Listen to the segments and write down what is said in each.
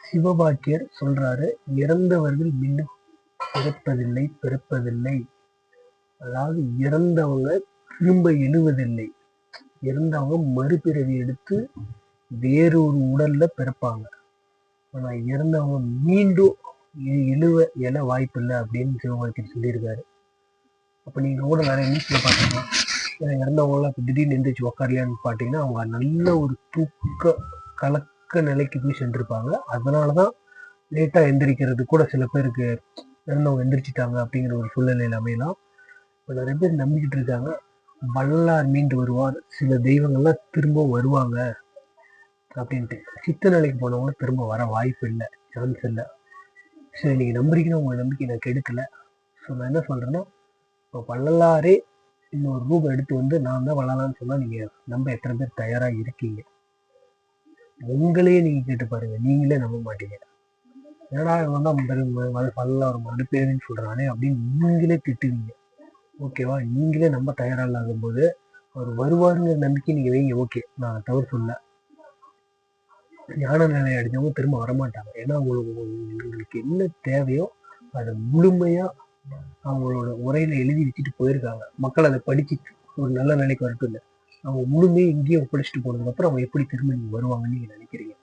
சிவபாக்கியர் சொல்றாரு, இறந்தவர்கள் மீண்டும் பிறப்பதில்லை. அதாவது இறந்தவங்க திரும்ப எழுவதில்லை. இறந்தவங்க மறுபிறவி எடுத்து வேறொரு உடல்ல பிறப்பாங்க. ஆனா இறந்தவங்க மீண்டும் எழ வாய்ப்பு இல்லை அப்படின்னு சிவபாக்கியர் சொல்லியிருக்காரு. அப்ப நீங்க கூட நிறைய நியூஸ்ல பாத்தீங்கன்னா, இறந்தவங்களாம் இப்ப திடீர்னு எந்திரிச்சு உக்காரலையான்னு பாத்தீங்கன்னா, அவங்க நல்ல ஒரு தூக்க கலக்க நிலைக்கு போய் சென்றிருப்பாங்க. அதனாலதான் லேட்டா எந்திரிக்கிறது கூட சில பேருக்கு இறந்தவங்க எந்திரிச்சிட்டாங்க அப்படிங்கிற ஒரு சூழ்நிலையில அமையலாம். இப்ப நிறைய பேர் நம்பிக்கிட்டு இருக்காங்க, வள்ளலார் மீண்டு வருவார், சில தெய்வங்கள்லாம் திரும்ப வருவாங்க அப்படின்ட்டு. சித்த நிலைக்கு போனவங்க திரும்ப வர வாய்ப்பு இல்லை, சான்ஸ் இல்லை. சரி, நீங்க நம்புறீங்கன்னா உங்க நம்பிக்கை நான் கெடுக்கல. ஸோ நான் என்ன சொல்றேன்னா, இப்போ வள்ளலாரே இன்னொரு ரூபம் எடுத்து வந்து நான் தான் வள்ளலான்னு சொன்னா நீங்க நம்ப எத்தனை பேர் தயாரா இருக்கீங்க? உங்களையே நீங்க கேட்டு பாருங்க, நீங்களே நம்ப மாட்டீங்க. ஏன்னா இவன் தான் வள்ளலார் மறுபேருன்னு சொல்றானே அப்படின்னு நீங்களே திட்டுவீங்க. ஓகேவா? நீங்களே நம்ப தயாரா இல்லாத போது அவர் வருவாருங்கிற நம்பிக்கை நீங்க வைங்க. ஓகே, நான் தவறு சொல்ல. ஞான நிலை அடைஞ்சவங்க திரும்ப வரமாட்டாங்க. ஏன்னா உங்களுக்கு என்ன தேவையோ அதை முழுமையா அவங்களோட உரையில எழுதி வச்சுட்டு போயிருக்காங்க. மக்கள் அதை படிச்சுட்டு ஒரு நல்ல நிலைக்கு வரட்டும் இல்லை, அவங்க முழுமையை இங்கேயே ஒப்படைச்சிட்டு போனதுக்கு அப்புறம் அவங்க எப்படி திரும்ப நீங்க வருவாங்கன்னு நீங்க நினைக்கிறீங்க?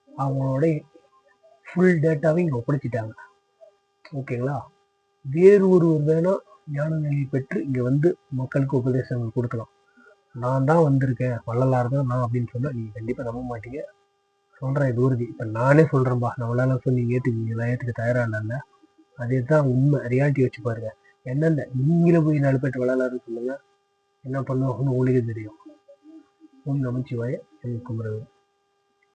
அவங்களோட ஃபுல் டேட்டாவை இங்க ஒப்படைச்சிட்டாங்க. ஓகேங்களா? வேறு ஒருவர் வேணா ஞான நிலையை பெற்று இங்க வந்து மக்களுக்கு உபதேசங்கள் கொடுக்கலாம். நான் தான் வந்திருக்கேன், வள்ளலார் தான் நான் அப்படின்னு சொன்னா நீங்க கண்டிப்பா நம்ப மாட்டீங்க. சொல்றேன், இது உறுதி. இப்ப நானே சொல்றேன்பா, நான் வள்ளலார் சொல்லி ஏத்துக்க தயாரா இல்லைல்ல, அதேதான் உண்மை. ரியாலிட்டி வச்சு பாருங்க. என்னென்ன நீங்களே போய் 4 பேர்ட்ட வள்ளலாருன்னு சொல்லுங்க, என்ன பண்ணுவாங்கன்னு உங்களுக்கே தெரியும். ஓம் நமச்சிவாய. குமரவேல்.